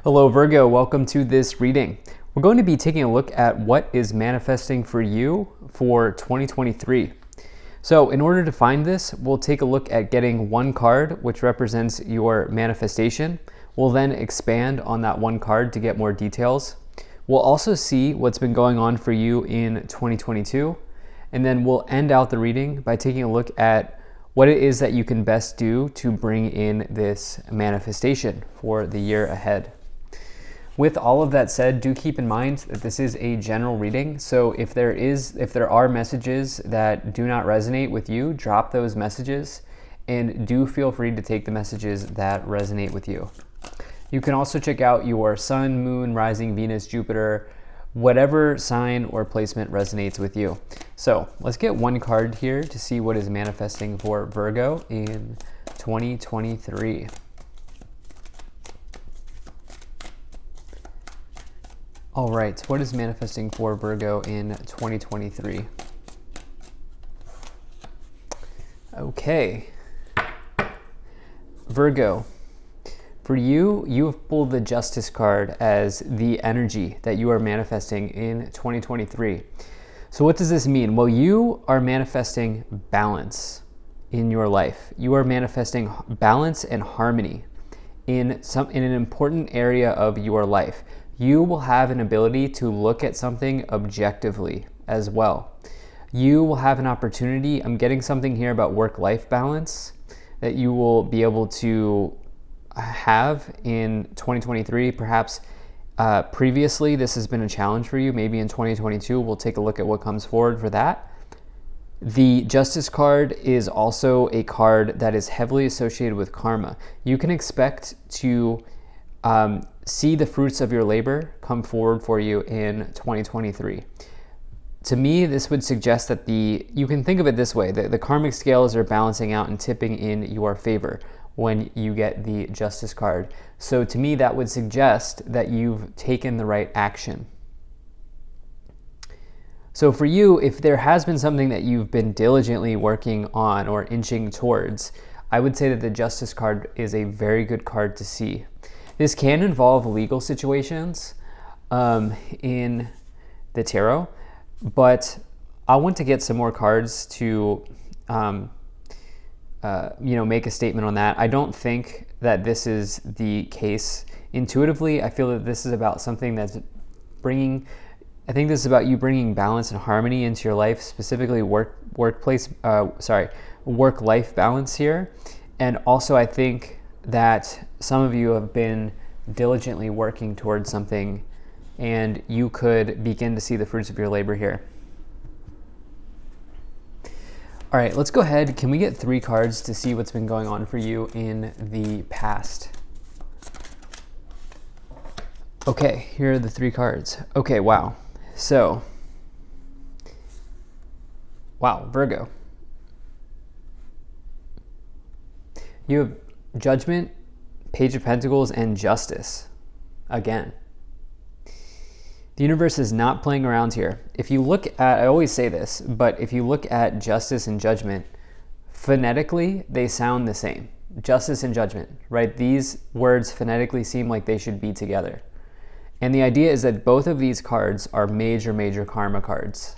Hello Virgo, welcome to this reading. We're going to be taking a look at what is manifesting for you for 2023. So in order to find this, we'll take a look at getting one card which represents your manifestation. We'll then expand on that one card to get more details. We'll also see what's been going on for you in 2022. And then we'll end out the reading by taking a look at what it is that you can best do to bring in this manifestation for the year ahead. With all of that said, do keep in mind that this is a general reading. So if there are messages that do not resonate with you, drop those messages and do feel free to take the messages that resonate with you. You can also check out your sun, moon, rising, Venus, Jupiter, whatever sign or placement resonates with you. So let's get one card here to see what is manifesting for Virgo in 2023. All right, what is manifesting for Virgo in 2023? Okay, Virgo. For you, you've pulled the Justice card as the energy that you are manifesting in 2023. So what does this mean? Well, you are manifesting balance in your life. You are manifesting balance and harmony in an important area of your life. You will have an ability to look at something objectively as well. You will have an opportunity. I'm getting something here about work-life balance that you will be able to have in 2023. Perhaps previously this has been a challenge for you. Maybe in 2022 we'll take a look at what comes forward for that. The Justice card is also a card that is heavily associated with karma. You can expect to see the fruits of your labor come forward for you in 2023. To me, this would suggest that you can think of it this way, the karmic scales are balancing out and tipping in your favor when you get the Justice card. So to me, that would suggest that you've taken the right action. So for you, if there has been something that you've been diligently working on or inching towards, I would say that the Justice card is a very good card to see. This can involve legal situations in the tarot, but I want to get some more cards to make a statement on that. I don't think that this is the case. Intuitively, I feel that this is about something that's I think this is about you bringing balance and harmony into your life, specifically work-life balance here. And also I think that some of you have been diligently working towards something and you could begin to see the fruits of your labor here. All right, let's go ahead. Can we get 3 cards to see what's been going on for you in the past? Okay, here are the 3 cards. Okay, wow. So, wow, Virgo. You have Judgment, Page of Pentacles, and Justice. Again. The universe is not playing around here. If you look at, I always say this, but if you look at Justice and Judgment, phonetically, they sound the same. Justice and Judgment, right? These words phonetically seem like they should be together. And the idea is that both of these cards are major, major karma cards.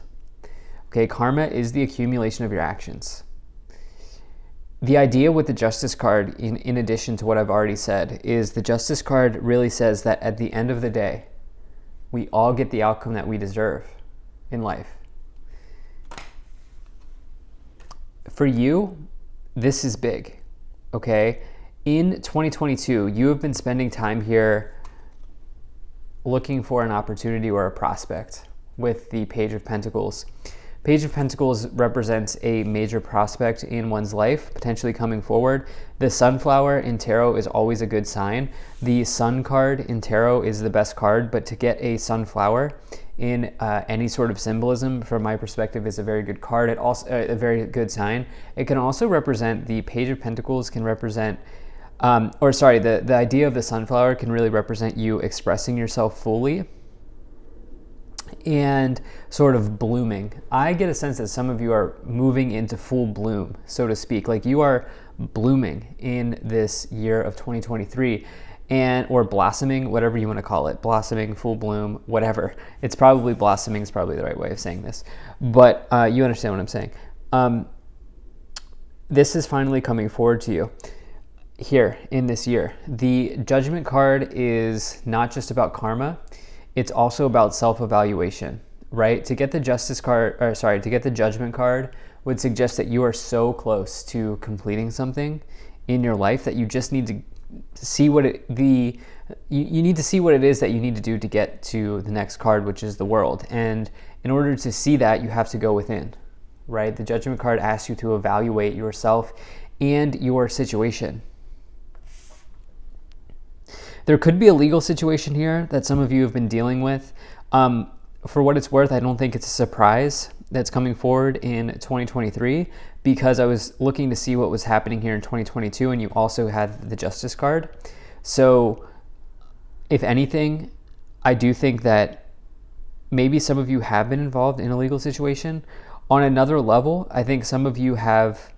Okay, karma is the accumulation of your actions. The idea with the Justice card, in addition to what I've already said, is the Justice card really says that at the end of the day, we all get the outcome that we deserve in life. For you, this is big, okay? In 2022, you have been spending time here looking for an opportunity or a prospect with the Page of Pentacles. Page of Pentacles represents a major prospect in one's life, potentially coming forward. The sunflower in tarot is always a good sign. The sun card in tarot is the best card, but to get a sunflower in any sort of symbolism, from my perspective, is a very good card. It also a very good sign. It can also represent, the Page of Pentacles can represent, the idea of the sunflower can really represent you expressing yourself fully and sort of blooming. I get a sense that some of you are moving into full bloom, so to speak. Like you are blooming in this year of 2023. and or blossoming, whatever you want to call it, blossoming, full bloom, whatever. It's probably blossoming is probably the right way of saying this, but you understand what I'm saying. This is finally coming forward to you here in this year. The Judgment card is not just about karma, it's also about self-evaluation, right? To get the Justice card, or sorry, to get the Judgment card would suggest that you are so close to completing something in your life that you just need to see what you need to see what it is that you need to do to get to the next card, which is the World. And in order to see that, you have to go within, right? The Judgment card asks you to evaluate yourself and your situation. There could be a legal situation here that some of you have been dealing with. For what it's worth, I don't think it's a surprise that's coming forward in 2023, because I was looking to see what was happening here in 2022, and you also had the Justice card. So if anything, I do think that maybe some of you have been involved in a legal situation. On another level, I think some of you have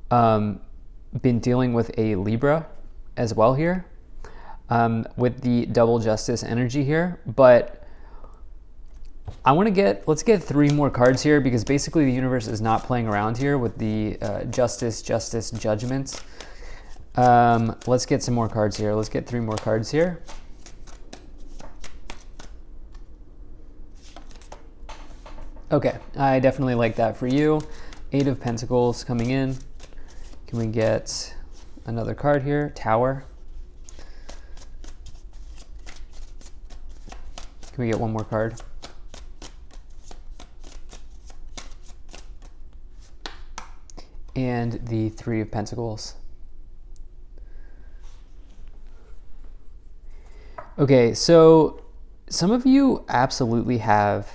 been dealing with a Libra as well here, with the double Justice energy here. But let's get 3 more cards here, because basically the universe is not playing around here with the Justice, Judgment. Let's get some more cards here. Let's get 3 more cards here. Okay, I definitely like that for you. 8 of Pentacles coming in. Can we get another card here? Tower. Can we get one more card? And the 3 of Pentacles. Okay, so some of you absolutely have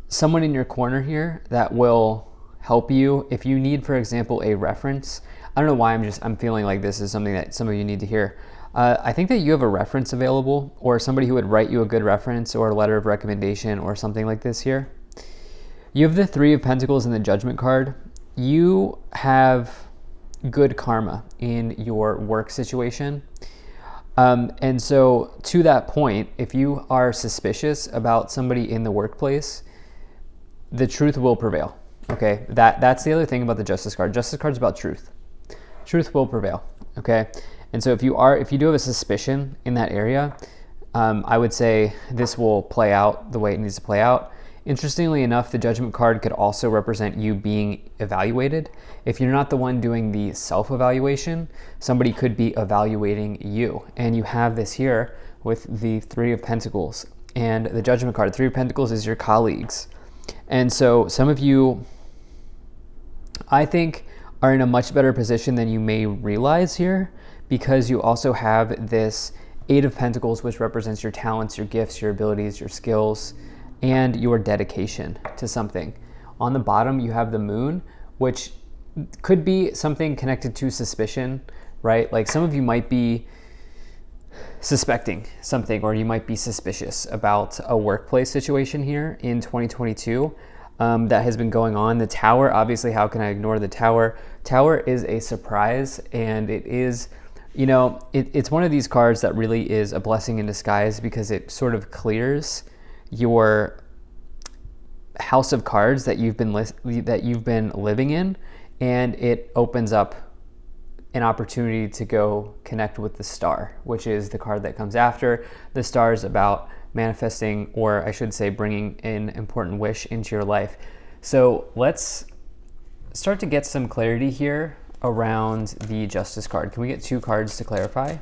someone in your corner here that will help you. If you need, for example, a reference, I don't know why I'm feeling like this is something that some of you need to hear. I think that you have a reference available, or somebody who would write you a good reference or a letter of recommendation or something like this here. You have the 3 of Pentacles and the Judgment card. You have good karma in your work situation. And so to that point, if you are suspicious about somebody in the workplace, the truth will prevail. Okay, that's the other thing about the Justice card. Justice card is about truth. Truth will prevail. Okay, and so if you do have a suspicion in that area, I would say this will play out the way it needs to play out. Interestingly enough, the Judgment card could also represent you being evaluated. If you're not the one doing the self-evaluation, somebody could be evaluating you. And you have this here with the 3 of Pentacles and the Judgment card. 3 of Pentacles is your colleagues. And so some of you, I think, are in a much better position than you may realize here, because you also have this 8 of Pentacles, which represents your talents, your gifts, your abilities, your skills, and your dedication to something. On the bottom, you have the Moon, which could be something connected to suspicion, right? Like some of you might be suspecting something, or you might be suspicious about a workplace situation here in 2022 that has been going on. The Tower, obviously, how can I ignore the Tower? Tower is a surprise, and it is, it's one of these cards that really is a blessing in disguise, because it sort of clears your house of cards that you've been living in, and it opens up an opportunity to go connect with the Star, which is the card that comes after. The Star is about manifesting, or I should say bringing an important wish into your life. So let's start to get some clarity here around the Justice card. Can we get 2 cards to clarify?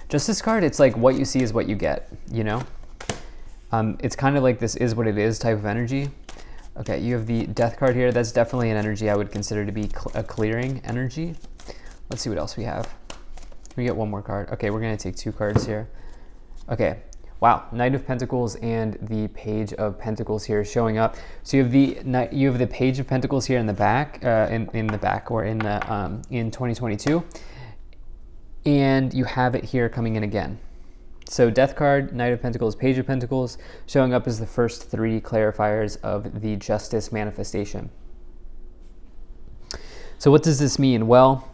Justice card, it's like what you see is what you get, It's kind of like this is what it is type of energy. Okay, you have the Death card here. That's definitely an energy I would consider to be a clearing energy. Let's see what else we have. We get one more card. Okay, we're going to take 2 cards here. Okay, wow, Knight of Pentacles and the Page of Pentacles here showing up. So you have the Page of Pentacles here in the back, in the back, or in 2022. And you have it here coming in again. So Death card, Knight of Pentacles, Page of Pentacles, showing up as the first 3 clarifiers of the Justice manifestation. So what does this mean? Well,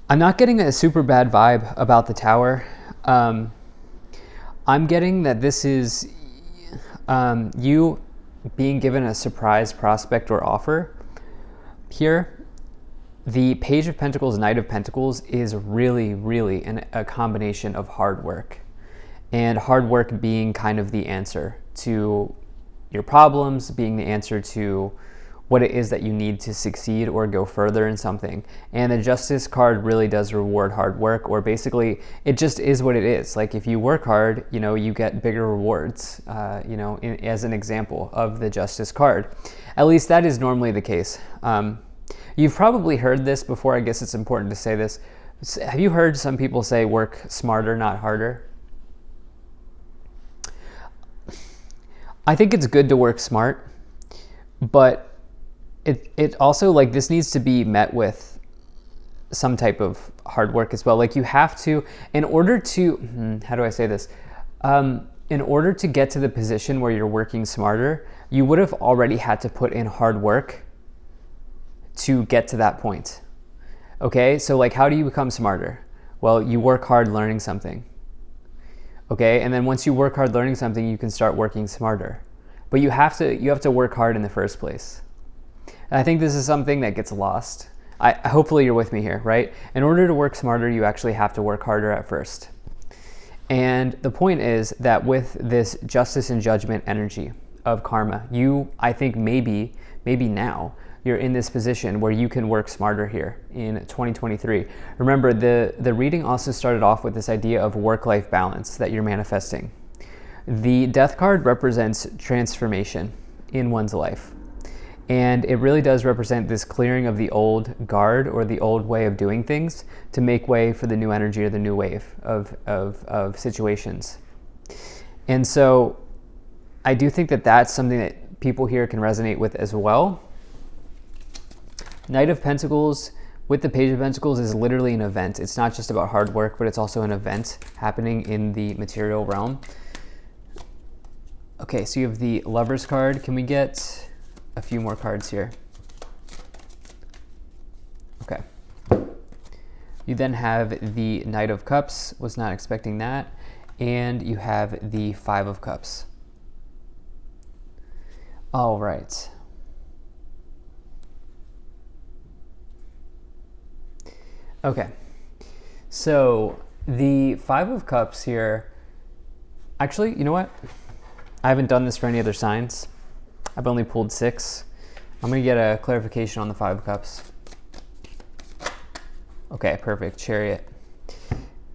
I'm not getting a super bad vibe about the Tower. I'm getting that this is you being given a surprise prospect or offer here. The Page of Pentacles, Knight of Pentacles is really, really a combination of hard work. And hard work being kind of the answer to your problems, being the answer to what it is that you need to succeed or go further in something. And the Justice card really does reward hard work, or basically it just is what it is. Like if you work hard, you know, you get bigger rewards, you know, as an example of the Justice card. At least that is normally the case. You've probably heard this before. I guess it's important to say this. Have you heard some people say work smarter, not harder? I think it's good to work smart, but it also, like, this needs to be met with some type of hard work as well. Like you have to, in order to, how do I say this? In order to get to the position where you're working smarter, you would have already had to put in hard work to get to that point. Okay, so like how do you become smarter? Well, you work hard learning something. Okay, and then once you work hard learning something, you can start working smarter. But you have to work hard in the first place. And I think this is something that gets lost. Hopefully you're with me here, right? In order to work smarter, you actually have to work harder at first. And the point is that with this justice and judgment energy of karma, I think maybe now, you're in this position where you can work smarter here in 2023. Remember, the reading also started off with this idea of work-life balance that you're manifesting. The Death card represents transformation in one's life. And it really does represent this clearing of the old guard or the old way of doing things to make way for the new energy or the new wave of situations. And so I do think that that's something that people here can resonate with as well. Knight of Pentacles with the Page of Pentacles is literally an event. It's not just about hard work, but it's also an event happening in the material realm. Okay, so you have the Lovers card. Can we get a few more cards here? Okay. You then have the Knight of Cups. Was not expecting that. And you have the Five of Cups. All right. Okay, so the Five of Cups here, actually, you know what? I haven't done this for any other signs. I've only pulled 6. I'm gonna get a clarification on the Five of Cups. Okay, perfect, Chariot.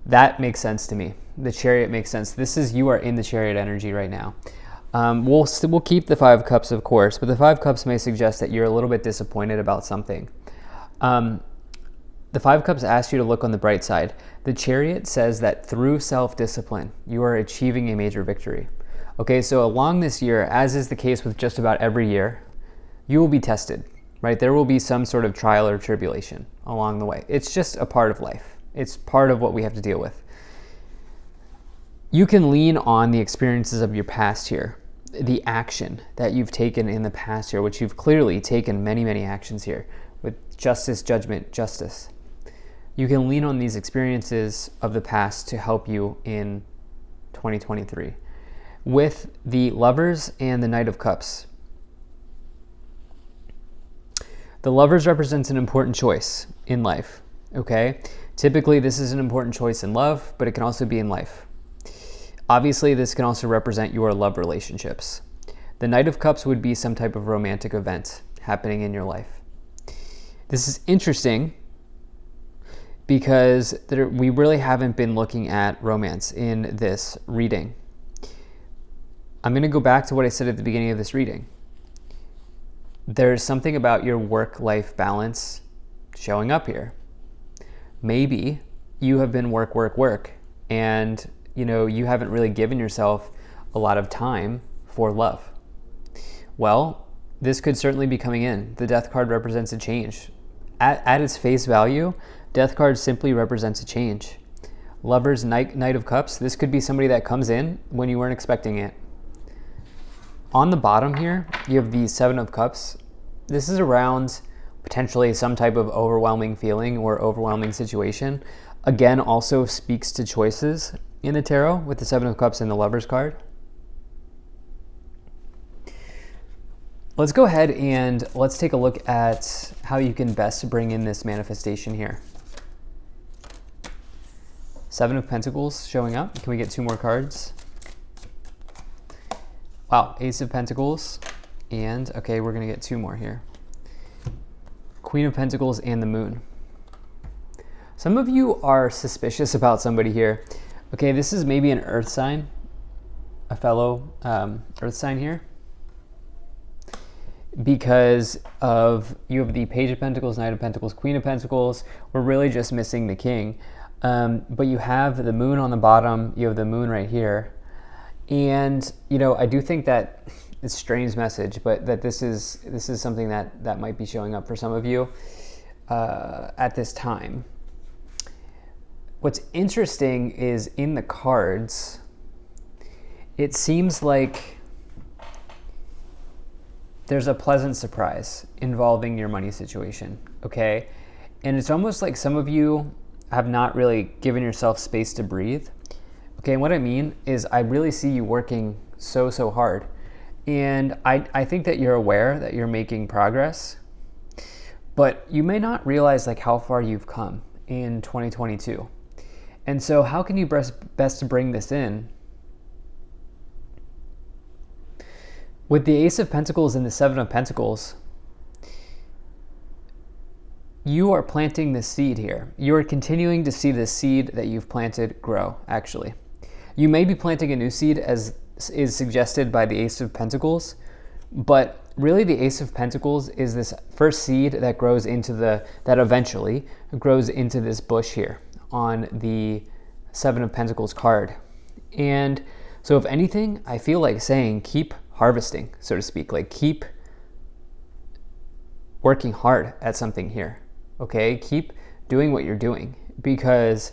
That makes sense to me. The Chariot makes sense. You are in the Chariot energy right now. We'll keep the Five of Cups, of course, but the Five of Cups may suggest that you're a little bit disappointed about something. The Five of Cups asks you to look on the bright side. The Chariot says that through self-discipline, you are achieving a major victory. Okay, so along this year, as is the case with just about every year, you will be tested, right? There will be some sort of trial or tribulation along the way. It's just a part of life. It's part of what we have to deal with. You can lean on the experiences of your past here, the action that you've taken in the past year, which you've clearly taken many, many actions here with justice, judgment, justice. You can lean on these experiences of the past to help you in 2023. With the Lovers and the Knight of Cups. The Lovers represents an important choice in life, okay? Typically, this is an important choice in love, but it can also be in life. Obviously, this can also represent your love relationships. The Knight of Cups would be some type of romantic event happening in your life. This is interesting because we really haven't been looking at romance in this reading. I'm going to go back to what I said at the beginning of this reading. There's something about your work-life balance showing up here. Maybe you have been work, and you haven't really given yourself a lot of time for love. Well, this could certainly be coming in. The Death card represents a change. At its face value, Death card simply represents a change. Lovers, Knight of Cups, this could be somebody that comes in when you weren't expecting it. On the bottom here, you have the Seven of Cups. This is around potentially some type of overwhelming feeling or overwhelming situation. Again, also speaks to choices in the tarot with the Seven of Cups and the Lovers card. Let's go ahead and let's take a look at how you can best bring in this manifestation here. Seven of Pentacles showing up. Can we get 2 more cards? Wow, Ace of Pentacles. And, okay, we're going to get 2 more here. Queen of Pentacles and the Moon. Some of you are suspicious about somebody here. Okay, this is maybe an earth sign, a fellow earth sign here. Because of, you have the Page of Pentacles, Knight of Pentacles, Queen of Pentacles. We're really just missing the King. But you have the Moon on the bottom. You have the Moon right here. And, you know, I do think that it's a strange message, but that this is something that might be showing up for some of you at this time. What's interesting is in the cards, it seems like there's a pleasant surprise involving your money situation, okay? And it's almost like some of you have not really given yourself space to breathe. Okay, and what I mean is I really see you working so hard. And I think that you're aware that you're making progress, but you may not realize like how far you've come in 2022. And so how can you best bring this in? With the Ace of Pentacles and the Seven of Pentacles, you are planting the seed here. You are continuing to see the seed that you've planted grow, actually. You may be planting a new seed as is suggested by the Ace of Pentacles, but really the Ace of Pentacles is this first seed that grows into that eventually grows into this bush here on the Seven of Pentacles card. And so if anything, I feel like saying keep harvesting, so to speak, like keep working hard at something here, okay? Keep doing what you're doing, because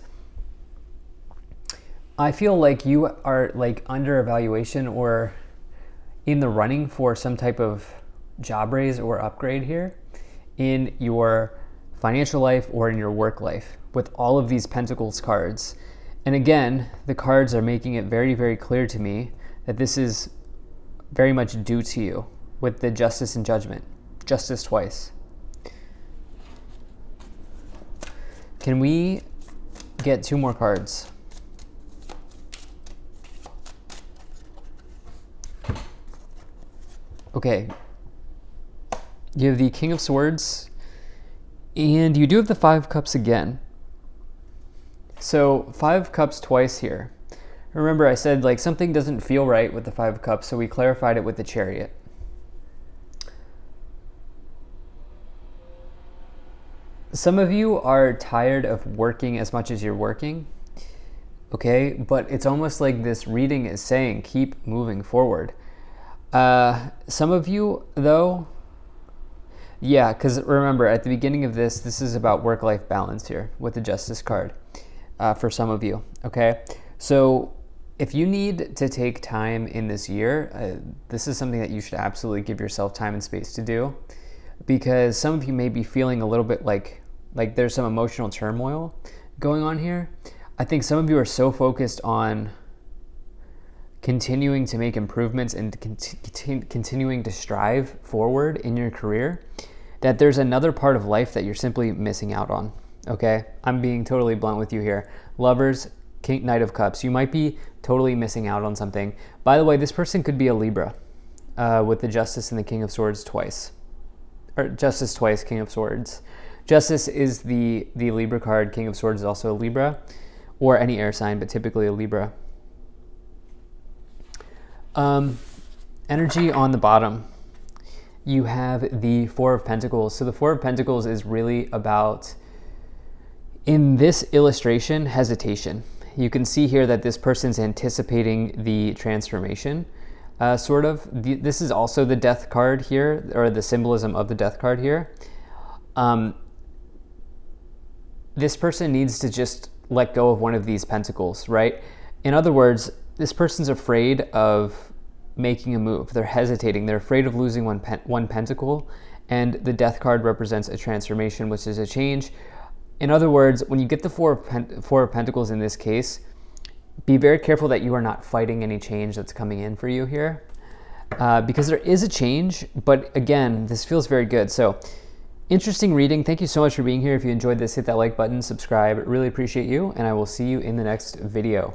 I feel like you are like under evaluation or in the running for some type of job raise or upgrade here in your financial life or in your work life with all of these Pentacles cards. And again, the cards are making it very clear to me that this is very much due to you with the Justice and Judgment. Justice twice. Can we get 2 more cards? Okay. You have the King of Swords, and you do have the Five of Cups again. So 5 Cups twice here. Remember I said like something doesn't feel right with the 5 of Cups, so we clarified it with the Chariot. Some of you are tired of working as much as you're working, okay? But it's almost like this reading is saying keep moving forward. Some of you though, yeah, because remember at the beginning of this is about work-life balance here with the Justice card for some of you, okay? So if you need to take time in this year, this is something that you should absolutely give yourself time and space to do, because some of you may be feeling a little bit like there's some emotional turmoil going on here. I think some of you are so focused on continuing to make improvements and continuing to strive forward in your career that there's another part of life that you're simply missing out on, okay? I'm being totally blunt with you here. Lovers, Knight of Cups, you might be totally missing out on something. By the way, this person could be a Libra with the Justice and the King of Swords twice. Or Justice twice, King of Swords. Justice is the Libra card. King of Swords is also a Libra, or any air sign, but typically a Libra. Energy on the bottom. You have the Four of Pentacles. So the Four of Pentacles is really about, in this illustration, hesitation. You can see here that this person's anticipating the transformation, sort of. This is also the Death card here, or the symbolism of the Death card here. This person needs to just let go of one of these pentacles, right? In other words, this person's afraid of making a move. They're hesitating. They're afraid of losing one pentacle, and the Death card represents a transformation, which is a change. In other words, when you get the Four of Pentacles in this case, be very careful that you are not fighting any change that's coming in for you here, because there is a change, but again, this feels very good. So interesting reading. Thank you so much for being here. If you enjoyed this, hit that like button, subscribe. Really appreciate you, and I will see you in the next video.